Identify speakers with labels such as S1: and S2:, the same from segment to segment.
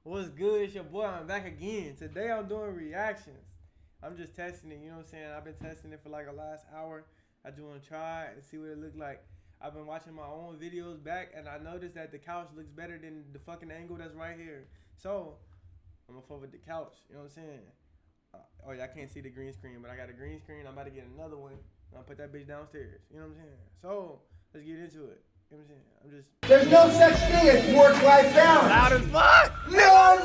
S1: What's good? It's your boy. I'm back again. Today I'm doing reactions. I'm just testing it. You know what I'm saying? I've been testing it for like the last hour. I just want to try it and see what it looked like. I've been watching my own videos back, and I noticed that the couch looks better than the fucking angle that's right here. So I'm gonna fuck with the couch. You know what I'm saying? Oh yeah, I can't see the green screen, but I got a green screen. I'm about to get another one. And I'll put that bitch downstairs. You know what I'm saying? So let's get into it. You know what I'm saying? I'm just.
S2: There's no such thing as work-life balance.
S1: Loud as fuck.
S2: None.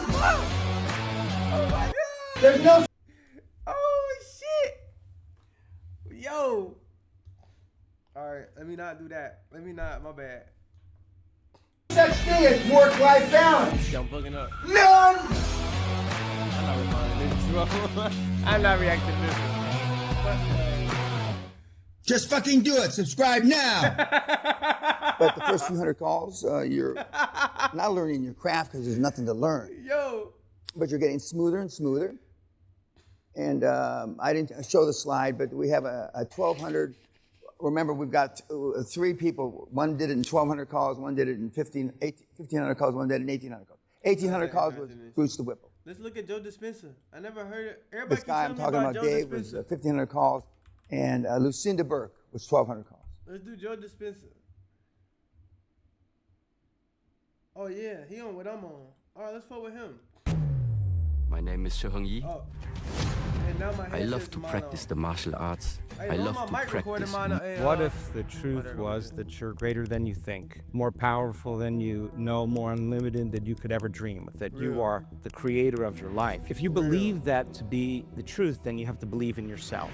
S1: Oh my god.
S2: There's no
S1: Oh shit. Yo. All right, let me not do that. Let me not. My bad.
S2: such thing as work-life balance.
S1: I'm fucking up.
S2: None.
S1: I'm not responding to this, bro. I'm not reacting to this.
S3: Just fucking do it. Subscribe now.
S2: But the first few hundred calls, you're not learning your craft because there's nothing to learn.
S1: Yo.
S2: But you're getting smoother and smoother. And I didn't show the slide, but we have a 1,200. Remember, we've got three people. One did it in 1,200 calls. One did it in 1,500 calls. One did it in 1,800 calls. 1,800 calls was Bruce the Whipple.
S1: Let's look at Joe Dispenza. I never heard it. Everybody
S2: This guy I'm talking about,
S1: Joe
S2: Dave, was
S1: Dispenza.
S2: 1,500 calls. And Lucinda Burke was 1,200 calls.
S1: Let's do Joe Dispenza. Oh yeah, he on what I'm on. All right, let's fuck with him.
S4: My name is Seo Yi.
S1: Oh. And now my
S4: I
S1: head
S4: love
S1: says
S4: to
S1: mono.
S4: practice the martial arts.
S1: Hey,
S4: I
S1: roll
S4: love
S1: my
S4: to
S1: mic recording
S4: practice.
S1: mono. Hey,
S5: What if the truth was that you're greater than you think, more powerful than you know, more unlimited than you could ever dream, that you
S1: Real.
S5: are the creator of your life? If you believe that to be the truth, then you have to believe in yourself.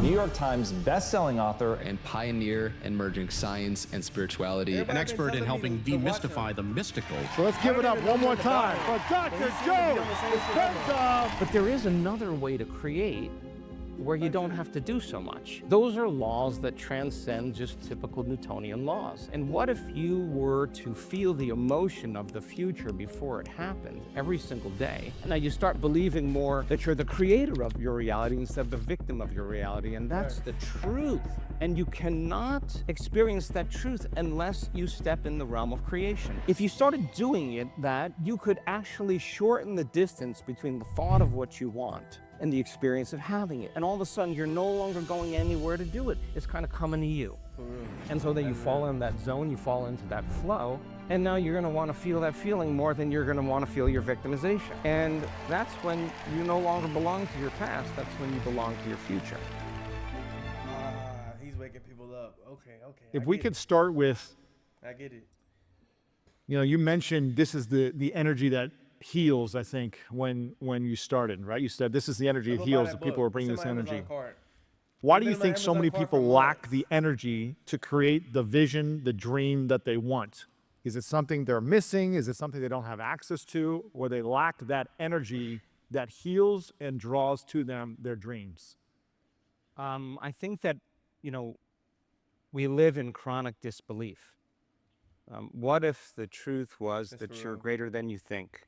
S6: New York Times best-selling author
S4: And pioneer in merging science and spirituality.
S1: Everybody
S7: An expert in helping
S1: to watch
S7: demystify
S1: him.
S7: the mystical.
S8: So let's give it up one more time for Dr. Joe Dispenza.
S5: But there is another way to create where you don't have to do so much. Those are laws that transcend just typical Newtonian laws. And what if you were to feel the emotion of the future before it happened every single day? And now you start believing more that you're the creator of your reality instead of the victim of your reality, and that's the truth. And you cannot experience that truth unless you step in the realm of creation. If you started doing it, that you could actually shorten the distance between the thought of what you want and the experience of having it. And all of a sudden, you're no longer going anywhere to do it. It's kind of coming to you. And so then you fall in that zone, you fall into that flow, and now you're gonna wanna feel that feeling more than you're gonna wanna feel your victimization. And that's when you no longer belong to your past, that's when you belong to your future.
S1: He's waking people up. Okay.
S8: If we could start with,
S1: I get it.
S8: you mentioned this is the energy that heals, I think, when you started, right? You said this is the energy that heals, that people are bringing this energy. Why do you think so many people lack the energy to create the vision, the dream that they want? Is it something they're missing? Is it something they don't have access to? Or they lack that energy that heals and draws to them their dreams?
S5: I think that, we live in chronic disbelief. What if the truth was that you're greater than you think,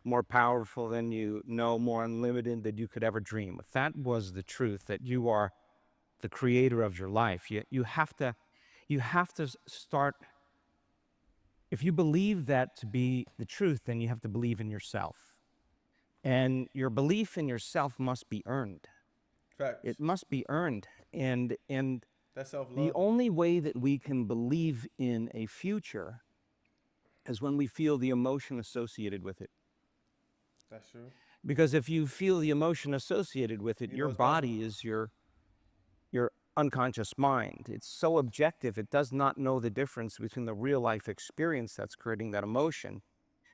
S5: more powerful than you know, more unlimited than you could ever dream? If that was the truth, that you are the creator of your life, you have to start. If you believe that to be the truth, then you have to believe in yourself. And your belief in yourself must be earned.
S1: Facts.
S5: It must be earned. And
S1: That's self-love.
S5: the only way that we can believe in a future is when we feel the emotion associated with it.
S1: That's true.
S5: Because if you feel the emotion associated with it,
S1: You know
S5: your
S1: it's
S5: body is your unconscious mind. It's so objective, it does not know the difference between the real life experience that's creating that emotion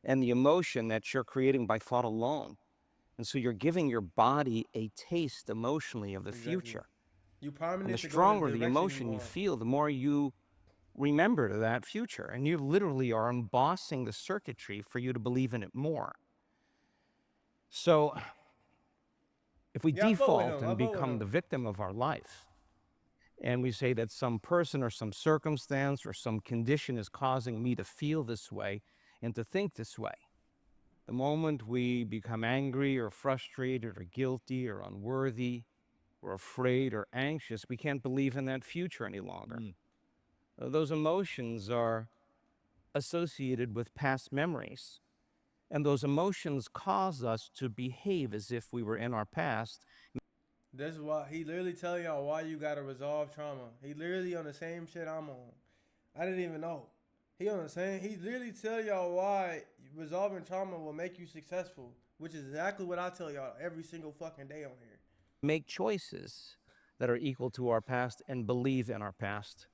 S5: and the emotion that you're creating by thought alone. And so you're giving your body a taste emotionally of the future.
S1: You promise
S5: And the
S1: to go in
S5: stronger the
S1: direction
S5: emotion you
S1: want.
S5: feel, the more you remember to that future. And you literally are embossing the circuitry for you to believe in it more. So if we
S1: Yeah, I fuck with
S5: default
S1: him. I
S5: and
S1: fuck with
S5: become
S1: him.
S5: the victim of our life, and we say that some person or some circumstance or some condition is causing me to feel this way and to think this way, the moment we become angry or frustrated or guilty or unworthy or afraid or anxious, we can't believe in that future any longer. Those emotions are associated with past memories. And those emotions cause us to behave as if we were in our past.
S1: That's why he literally tell y'all why you gotta resolve trauma. He literally on the same shit I'm on. I didn't even know. He on the same. He literally tell y'all why resolving trauma will make you successful, which is exactly what I tell y'all every single fucking day on here.
S5: Make choices that are equal to our past and believe in our past.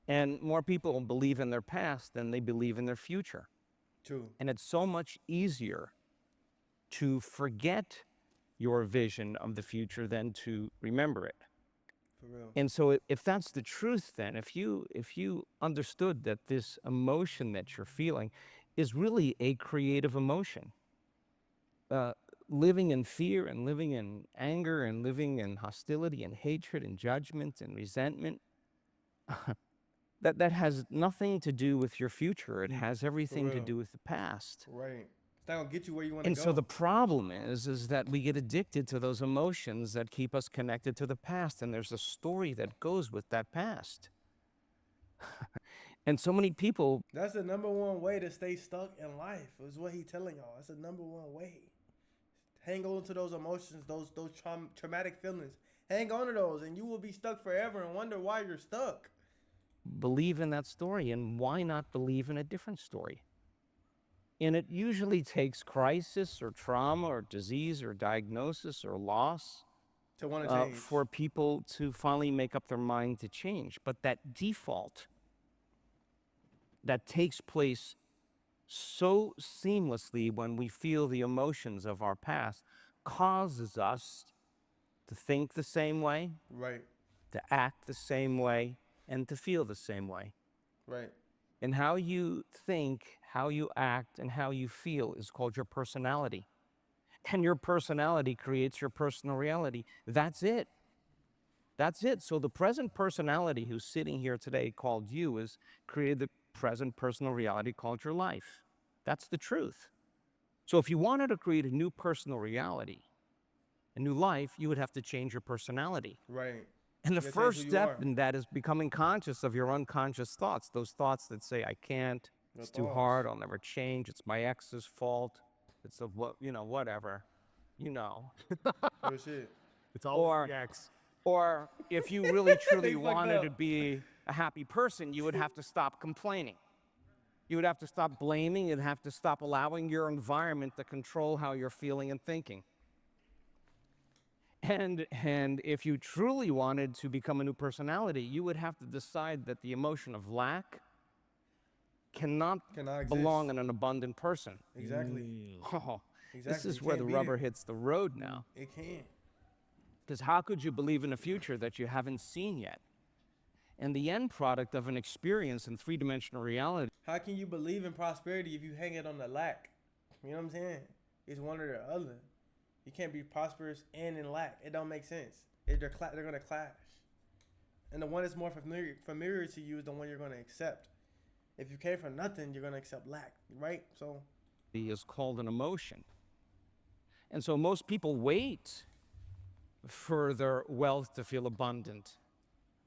S5: And more people believe in their past than they believe in their future.
S1: True.
S5: And it's so much easier to forget your vision of the future than to remember it.
S1: For real.
S5: And so if that's the truth, then if you understood that this emotion that you're feeling is really a creative emotion, living in fear and living in anger and living in hostility and hatred and judgment and resentment, that has nothing to do with your future. It has everything to
S1: real.
S5: do with the past.
S1: Right. It's not gonna get you where you want to
S5: And
S1: go.
S5: so the problem is that we get addicted to those emotions that keep us connected to the past, and there's a story that goes with that past. And so many people.
S1: That's the number one way to stay stuck in life. Is what he telling y'all. That's the number one way. Hang on to those emotions, those traumatic feelings. Hang on to those, and you will be stuck forever and wonder why you're stuck.
S5: Believe in that story, and why not believe in a different story? And it usually takes crisis or trauma or disease or diagnosis or loss
S1: To want to change.
S5: for people to finally make up their mind to change. But that default that takes place so seamlessly when we feel the emotions of our past causes us to think the same way,
S1: Right.
S5: to act the same way, and to feel the same way.
S1: Right.
S5: And how you think, how you act, and how you feel is called your personality. And your personality creates your personal reality. That's it. That's it. So the present personality who's sitting here today called you is created the present personal reality called your life. That's the truth. So if you wanted to create a new personal reality, a new life, you would have to change your personality.
S1: Right.
S5: And the
S1: You gotta change
S5: first
S1: who you
S5: step
S1: are.
S5: in that is becoming conscious of your unconscious thoughts, those thoughts that say, I can't,
S1: Your
S5: it's too
S1: thoughts.
S5: hard, I'll never change, it's my ex's fault, it's a, whatever,
S1: Real shit.
S8: It's all
S5: Or-
S8: the X.
S5: Or if you really truly
S1: They fucked
S5: wanted
S1: up.
S5: to be a happy person, you would have to stop complaining. You would have to stop blaming, you'd have to stop allowing your environment to control how you're feeling and thinking. And if you truly wanted to become a new personality, you would have to decide that the emotion of lack cannot
S1: Cannot
S5: belong
S1: exist.
S5: in an abundant person.
S1: Exactly.
S5: Oh, this
S1: Exactly.
S5: is
S1: You
S5: where the
S1: can't beat
S5: rubber
S1: it.
S5: hits the road now.
S1: It can.
S5: Because how could you believe in a future that you haven't seen yet? And the end product of an experience in three-dimensional reality.
S1: How can you believe in prosperity if you hang it on the lack? You know what I'm saying? It's one or the other. You can't be prosperous and in lack. It don't make sense. They're going to clash. And the one that's more familiar to you is the one you're going to accept. If you came from nothing, you're going to accept lack, right? So
S5: Is called an emotion. And so most people wait for their wealth to feel abundant.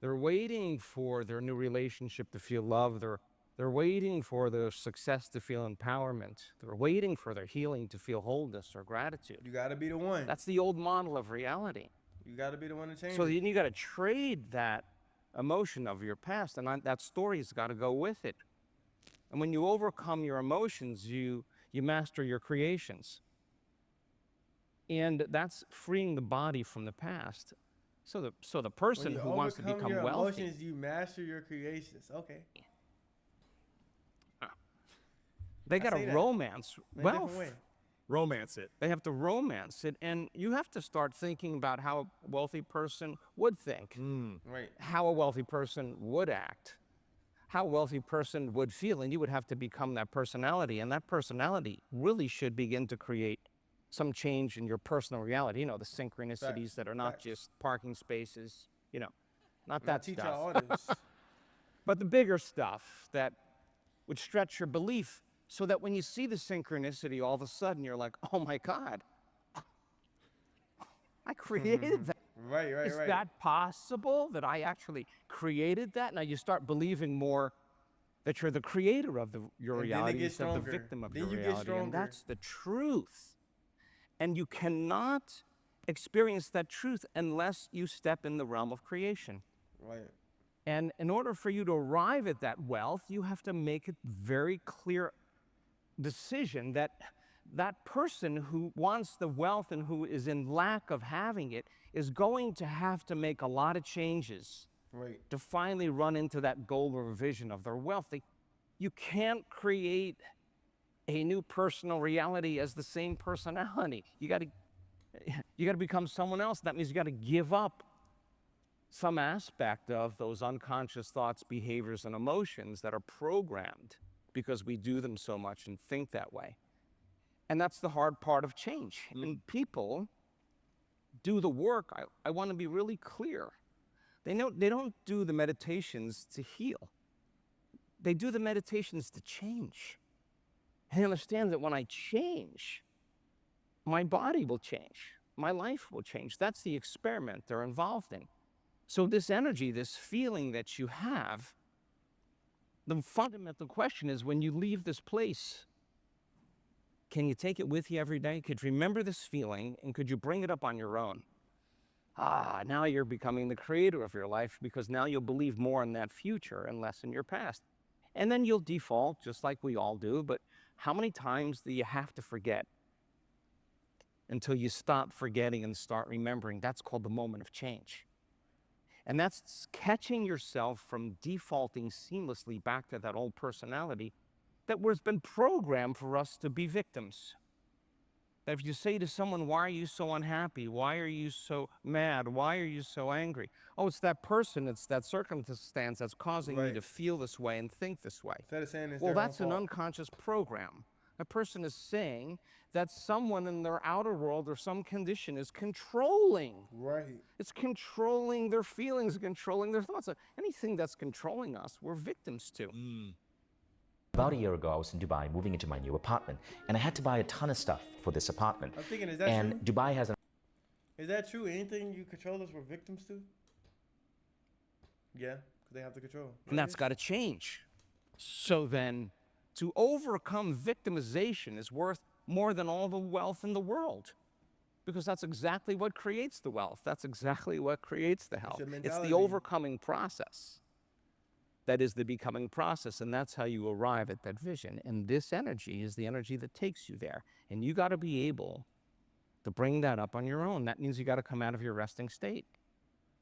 S5: They're waiting for their new relationship to feel love. They're waiting for their success to feel empowerment. They're waiting for their healing to feel wholeness or gratitude.
S1: you got to be the one.
S5: That's the old model of reality.
S1: You got to be the one to change
S5: So
S1: it.
S5: then you got to trade that emotion of your past, and that story's got to go with it. And when you overcome your emotions, you master your creations. And that's freeing the body from the past. So the person
S1: When you
S5: who wants to
S1: overcome
S5: become
S1: your
S5: wealthy,
S1: emotions, you master your creations. Okay.
S5: they got
S1: say
S5: to
S1: that.
S5: romance
S1: In a different
S5: wealth.
S1: way.
S8: Romance it.
S5: They have to romance it, and you have to start thinking about how a wealthy person would think,
S1: Right.
S5: how a wealthy person would act, how a wealthy person would feel, and you would have to become that personality, and that personality really should begin to create some change in your personal reality. You know, the synchronicities
S1: Facts.
S5: that are not
S1: Facts.
S5: just parking spaces, not
S1: I
S5: that
S1: teach
S5: stuff.
S1: y'all all this.
S5: But the bigger stuff that would stretch your belief so that when you see the synchronicity, all of a sudden you're like, oh my God, I created that.
S1: Right.
S5: Is that possible that I actually created that? Now you start believing more that you're the creator of your
S1: And then it
S5: reality
S1: gets
S5: instead of the
S1: stronger.
S5: victim of
S1: Then
S5: your
S1: you get
S5: reality. And
S1: stronger.
S5: that's the truth. And you cannot experience that truth unless you step in the realm of creation.
S1: Right.
S5: And in order for you to arrive at that wealth, you have to make a very clear decision that that person who wants the wealth and who is in lack of having it is going to have to make a lot of changes
S1: Right.
S5: to finally run into that goal or vision of their wealth. You can't create a new personal reality as the same personality. You got to become someone else. That means you got to give up some aspect of those unconscious thoughts, behaviors, and emotions that are programmed because we do them so much and think that way. And that's the hard part of change. And people do the work. I want to be really clear. They don't do the meditations to heal. They do the meditations to change. And they understand that when I change, my body will change. My life will change. That's the experiment they're involved in. So this energy, this feeling that you have, the fundamental question is, when you leave this place, can you take it with you every day? Could you remember this feeling, and could you bring it up on your own? Now you're becoming the creator of your life, because now you'll believe more in that future and less in your past. And then you'll default, just like we all do, but how many times do you have to forget until you stop forgetting and start remembering? That's called the moment of change. And that's catching yourself from defaulting seamlessly back to that old personality that has been programmed for us to be victims. That if you say to someone, why are you so unhappy? Why are you so mad? Why are you so angry? Oh, it's that person, it's that circumstance that's causing me to feel this way and think this way.
S1: Instead of saying it's
S5: Well,
S1: their own
S5: that's an
S1: fault.
S5: unconscious program. A person is saying that someone in their outer world or some condition is controlling.
S1: Right.
S5: It's controlling their feelings, controlling their thoughts. Anything that's controlling us, we're victims to.
S7: About a year ago, I was in Dubai moving into my new apartment, and I had to buy a ton of stuff for this apartment.
S1: I'm thinking, is that
S7: And
S1: true?
S7: Dubai has an
S1: Is that true? Anything you control us, we're victims to? Yeah, because they have to control.
S5: And that's got to change. So then, to overcome victimization is worth more than all the wealth in the world. Because that's exactly what creates the wealth. That's exactly what creates the health. It's
S1: mentality.
S5: the overcoming process. That is the becoming process, and that's how you arrive at that vision. And this energy is the energy that takes you there. And you got to be able to bring that up on your own. That means you got to come out of your resting state.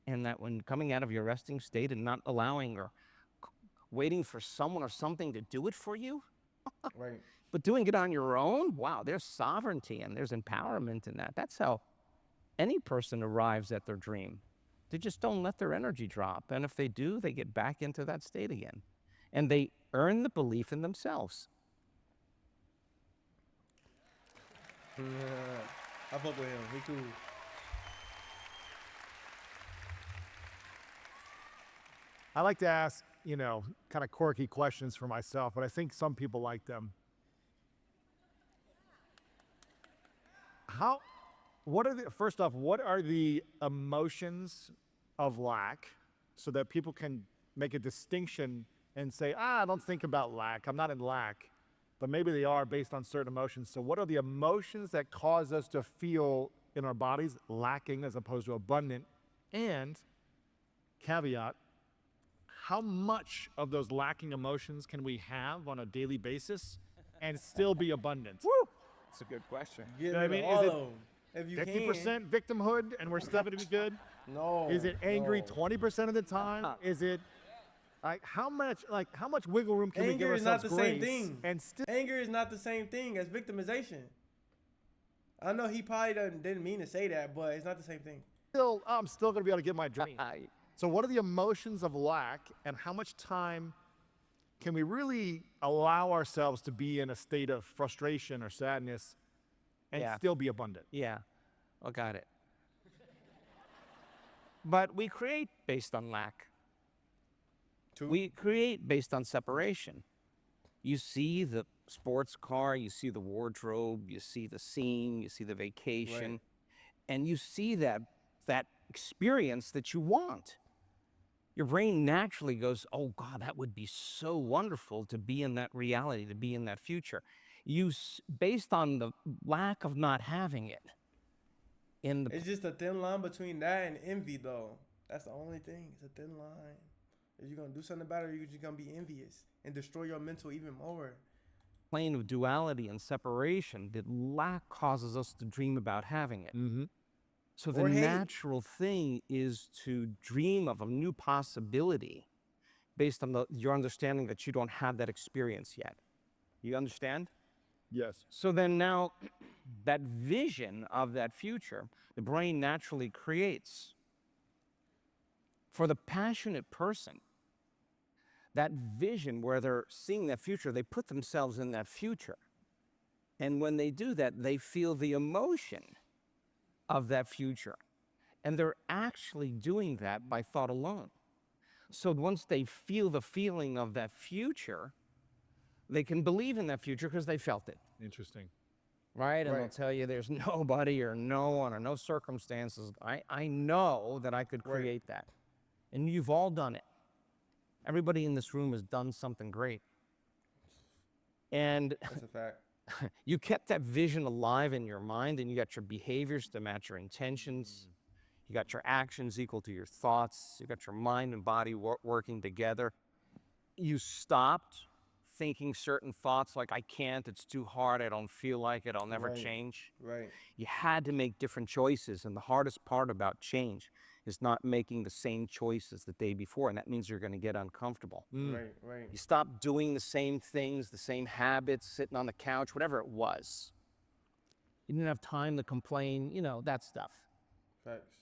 S5: And that when coming out of your resting state and not allowing or waiting for someone or something to do it for you,
S1: Right.
S5: but doing it on your own, wow, there's sovereignty and there's empowerment in that. That's how any person arrives at their dream. They just don't let their energy drop. And if they do, they get back into that state again. And they earn the belief in themselves.
S1: Yeah. I fuck with him. He cool.
S8: I like to ask, kind of quirky questions for myself, but I think some people like them. First off, what are the emotions of lack, so that people can make a distinction and say, I don't think about lack, I'm not in lack, but maybe they are based on certain emotions. So what are the emotions that cause us to feel in our bodies lacking as opposed to abundant? And caveat, how much of those lacking emotions can we have on a daily basis and still be abundant?
S5: Woo! That's a good question.
S1: Get
S8: know what I
S1: rid
S8: mean?
S1: of
S8: Is
S1: all
S8: it
S1: of them. If you
S8: 50% victimhood and we're still going to be good?
S1: No.
S8: Is it angry
S1: no.
S8: 20% of the time? Is it how much wiggle room can we give
S1: Anger is not
S8: ourselves
S1: the same
S8: grace
S1: thing.
S8: and still?
S1: Anger is not the same thing as victimization. I know he probably didn't mean to say that, but it's not the same thing.
S8: I'm still going to be able to get my dream. So what are the emotions of lack, and how much time can we really allow ourselves to be in a state of frustration or sadness and still be abundant?
S5: Yeah, I got it. But we create based on lack.
S1: True.
S5: We create based on separation. You see the sports car, you see the wardrobe, you see the scene, you see the vacation,
S1: Right.
S5: and you see that experience that you want. your brain naturally goes, oh God, that would be so wonderful to be in that reality, to be in that future. Based on the lack of not having it.
S1: It's just a thin line between that and envy, though. That's the only thing. It's a thin line. If you're gonna do something about it, or you're just gonna be envious and destroy your mental even more.
S5: Plane of duality and separation, the lack causes us to dream about having it. So the natural thing is to dream of a new possibility based on your understanding that you don't have that experience yet. You understand?
S8: Yes.
S5: So then now that vision of that future, the brain naturally creates. For the passionate person, that vision where they're seeing that future, they put themselves in that future. And when they do that, they feel the emotion of that future. And they're actually doing that by thought alone. So once they feel the feeling of that future, they can believe in that future because they felt it.
S8: Interesting.
S5: Right? And they'll tell you there's nobody or no one or no circumstances. I know that I could create that. And you've all done it. Everybody in this room has done something great. And
S1: that's a fact.
S5: You kept that vision alive in your mind, and you got your behaviors to match your intentions. You got your actions equal to your thoughts. You got your mind and body working together. You stopped thinking certain thoughts like, I can't, it's too hard, I don't feel like it, I'll never change.
S1: Right.
S5: You had to make different choices, and the hardest part about change is not making the same choices the day before, and that means you're going to get uncomfortable.
S1: Right.
S5: You stop doing the same things, the same habits, sitting on the couch, whatever it was. You didn't have time to complain, that stuff.
S1: Facts.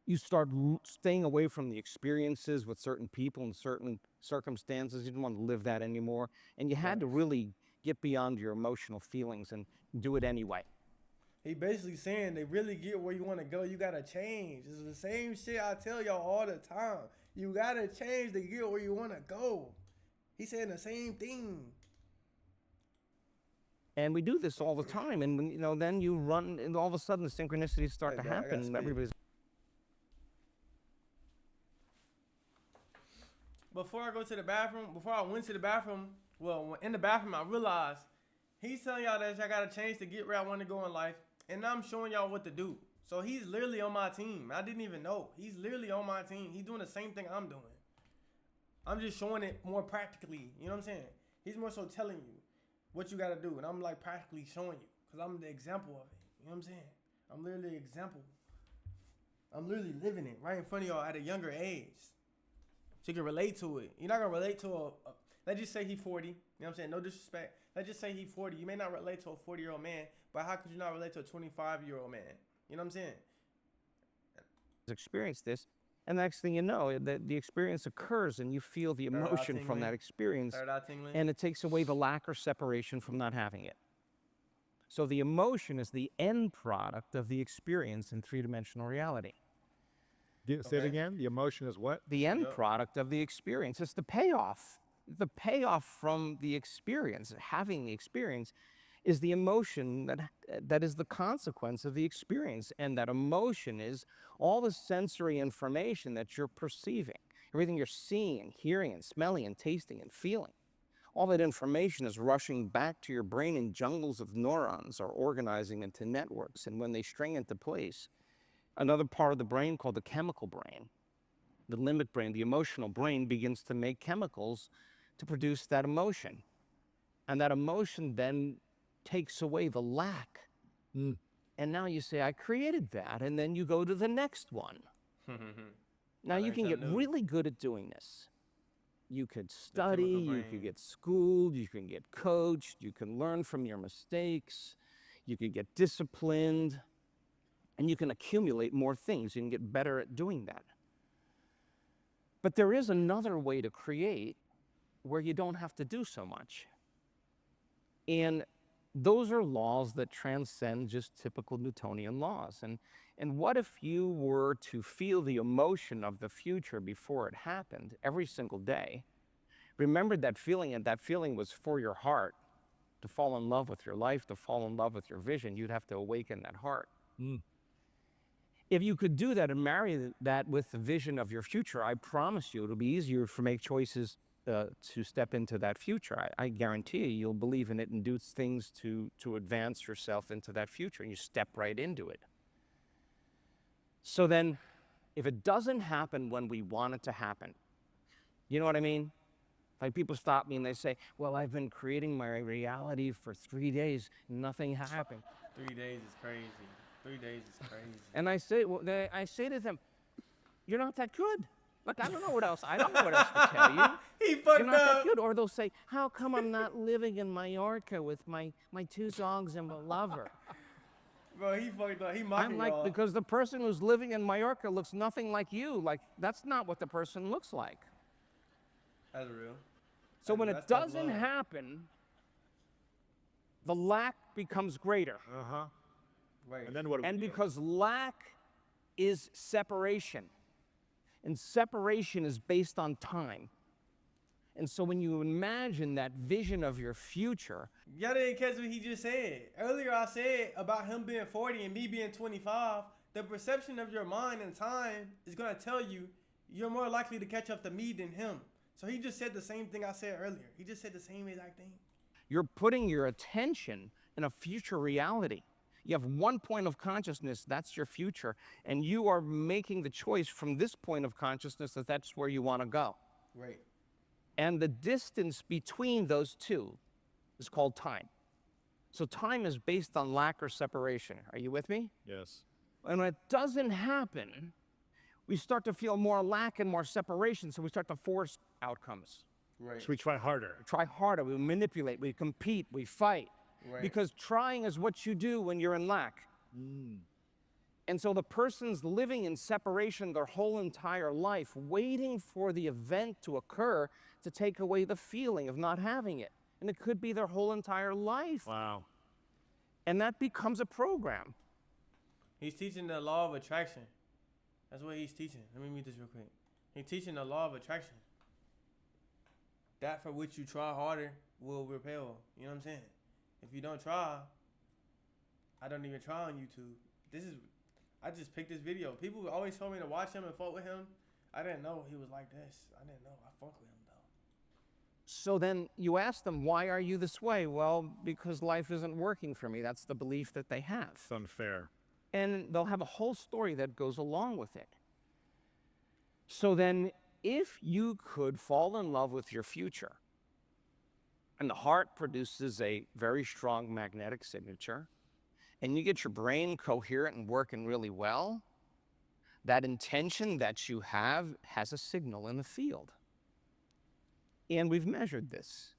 S5: You start staying away from the experiences with certain people and certain circumstances. You didn't want to live that anymore. And you had to really get beyond your emotional feelings and do it anyway.
S1: He basically saying they really get where you want to go. You got to change. It's the same shit I tell y'all all the time. You got to change to get where you want to go. He's saying the same thing.
S5: And we do this all the time. And, then you run and all of a sudden the synchronicities start to happen. And everybody's...
S1: Before I went to the bathroom, well, in the bathroom, I realized he's telling y'all that y'all got to change to get where I want to go in life. And I'm showing y'all what to do. So he's literally on my team. I didn't even know. He's literally on my team. He's doing the same thing I'm doing. I'm just showing it more practically. You know what I'm saying? He's more so telling you what you got to do. And I'm like practically showing you. Because I'm the example of it. You know what I'm saying? I'm literally the example. I'm literally living it right in front of y'all at a younger age. So you can relate to it. You're not going to relate to let's just say he's 40. You know what I'm saying? No disrespect. Let's just say he's 40. You may not relate to a 40-year-old man, but how could you not relate to a 25-year-old man? You know what I'm saying?
S5: Experience this, and the next thing you know, the experience occurs, and you feel the emotion from that experience, and it takes away the lack or separation from not having it. So the emotion is the end product of the experience in three-dimensional reality.
S8: Say it again. The emotion is what?
S5: The end product of the experience. It's the payoff. The payoff from the experience, having the experience, is the emotion that is the consequence of the experience. And that emotion is all the sensory information that you're perceiving. Everything you're seeing and hearing and smelling and tasting and feeling. All that information is rushing back to your brain in jungles of neurons or organizing into networks. And when they string into place, another part of the brain called the chemical brain, the limbic brain, the emotional brain, begins to make chemicals to produce that emotion. And that emotion then takes away the lack. And now you say, I created that. And then you go to the next one. Now you can get really good at doing this. You could study, you could get schooled, you can get coached, you can learn from your mistakes, you could get disciplined, and you can accumulate more things. You can get better at doing that. But there is another way to create where you don't have to do so much. And those are laws that transcend just typical Newtonian laws. And what if you were to feel the emotion of the future before it happened every single day? Remember that feeling, and that feeling was for your heart to fall in love with your life, to fall in love with your vision. You'd have to awaken that heart. If you could do that and marry that with the vision of your future, I promise you it'll be easier to make choices to step into that future. I guarantee you, you'll believe in it and do things to advance yourself into that future, and you step right into it. So then, if it doesn't happen when we want it to happen, you know what I mean? Like people stop me and they say, well, I've been creating my reality for 3 days, and nothing happened.
S1: 3 days is crazy. 3 days is crazy.
S5: And I say, I say to them, you're not that good. Like, I don't know what else. I don't know what else to tell you.
S1: He fucked
S5: You're not that
S1: up.
S5: good. Or they'll say, how come I'm not living in Mallorca with my 2 dogs and a lover?
S1: Bro, he fucked up. He mocking
S5: I'm like,
S1: y'all.
S5: because the person who's living in Mallorca looks nothing like you. Like, that's not what the person looks like.
S1: That's real.
S5: So when it
S1: That's tough
S5: doesn't
S1: love.
S5: happen, the lack becomes greater.
S1: Right.
S8: And then what do we
S5: And
S8: do?
S5: because lack is separation, and separation is based on time. And so when you imagine that vision of your future,
S1: Y'all didn't catch what he just said. Earlier I said about him being 40 and me being 25, the perception of your mind and time is going to tell you you're more likely to catch up to me than him. So he just said the same thing I said earlier. He just said the same exact thing.
S5: you're putting your attention in a future reality. You have one point of consciousness, that's your future, and you are making the choice from this point of consciousness that that's where you want to go.
S1: Right.
S5: And the distance between those two is called time. So time is based on lack or separation. Are you with me?
S8: Yes.
S5: And when it doesn't happen, we start to feel more lack and more separation, so we start to force outcomes.
S1: Right.
S8: So we try harder.
S5: We try harder, we manipulate, we compete, we fight.
S1: Right.
S5: Because trying is what you do when you're in lack. And so the person's living in separation their whole entire life, waiting for the event to occur to take away the feeling of not having it. And it could be their whole entire life.
S8: Wow.
S5: And that becomes a program.
S1: He's teaching the law of attraction. That's what he's teaching. Let me read this real quick. He's teaching the law of attraction. That for which you try harder will repel. You know what I'm saying? If you don't try, I don't even try on YouTube. I just picked this video. People always told me to watch him and fuck with him. I didn't know he was like this. I didn't know. I fuck with him though.
S5: So then you ask them, why are you this way? Well, because life isn't working for me. That's the belief that they have.
S8: It's unfair.
S5: And they'll have a whole story that goes along with it. So then, if you could fall in love with your future, and the heart produces a very strong magnetic signature, and you get your brain coherent and working really well, that intention that you have has a signal in the field. And we've measured this.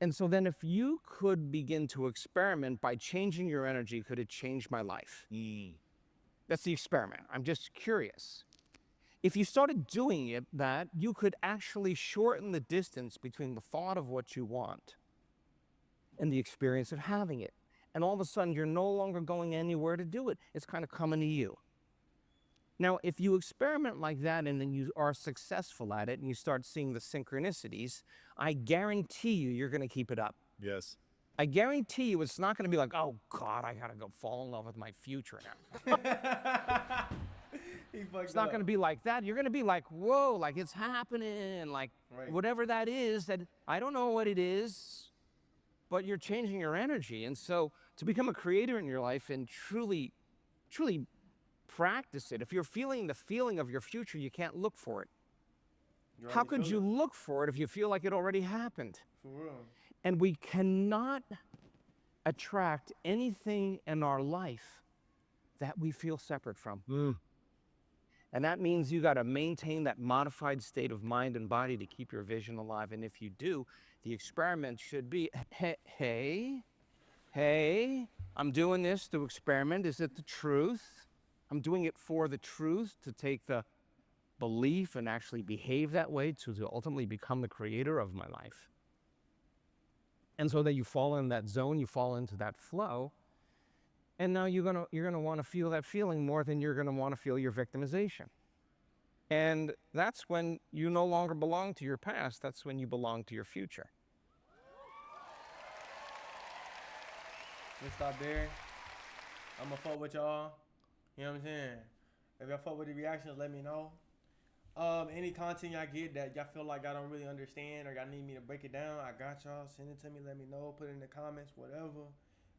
S5: And so then if you could begin to experiment by changing your energy, could it change my life? That's the experiment. I'm just curious. If you started doing it, that you could actually shorten the distance between the thought of what you want and the experience of having it. And all of a sudden, you're no longer going anywhere to do it. It's kind of coming to you. Now, if you experiment like that and then you are successful at it and you start seeing the synchronicities, I guarantee you're going to keep it up.
S8: Yes.
S5: I guarantee you it's not going to be like, oh, God, I got to go fall in love with my future now. It's not going to be like that. You're going to be like, whoa, like it's happening, like whatever that is, that I don't know what it is, but you're changing your energy. And so to become a creator in your life and truly practice it, if you're feeling the feeling of your future, you can't look for it. How could you look for it if you feel like it already happened?
S1: For real.
S5: And we cannot attract anything in our life that we feel separate from. And that means you got to maintain that modified state of mind and body to keep your vision alive. And if you do, the experiment should be, hey, I'm doing this to experiment. Is it the truth? I'm doing it for the truth, to take the belief and actually behave that way to ultimately become the creator of my life. And so that you fall in that zone, you fall into that flow. And now you're gonna want to feel that feeling more than you're gonna want to feel your victimization. And that's when you no longer belong to your past, that's when you belong to your future.
S1: Let's stop there. I'm gonna fuck with y'all. You know what I'm saying? If y'all fuck with the reactions, let me know. Any content y'all get that y'all feel like I don't really understand or y'all need me to break it down, I got y'all. Send it to me. Let me know. Put it in the comments, whatever.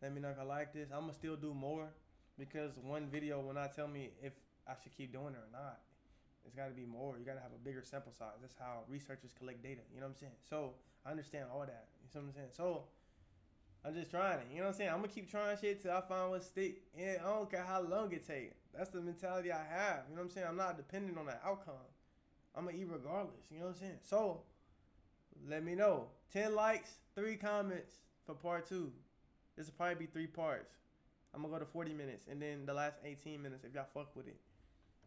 S1: Let me know if I like this. I'm gonna still do more because one video will not tell me if I should keep doing it or not. It's got to be more. You got to have a bigger sample size. That's how researchers collect data. You know what I'm saying? So I understand all that. You know what I'm saying? So I'm just trying it. You know what I'm saying? I'm gonna keep trying shit till I find what stick. And I don't care how long it takes. That's the mentality I have. You know what I'm saying? I'm not dependent on that outcome. I'm gonna eat regardless. You know what I'm saying? So let me know. 10 likes, 3 comments for part 2. This will probably be 3 parts. I'm gonna go to 40 minutes and then the last 18 minutes if y'all fuck with it.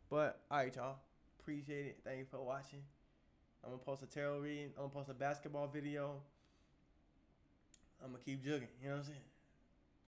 S1: But all right, y'all. Appreciate it. Thank you for watching. I'm gonna post a tarot reading. I'm gonna post a basketball video. I'm gonna keep jugging. You know what I'm saying?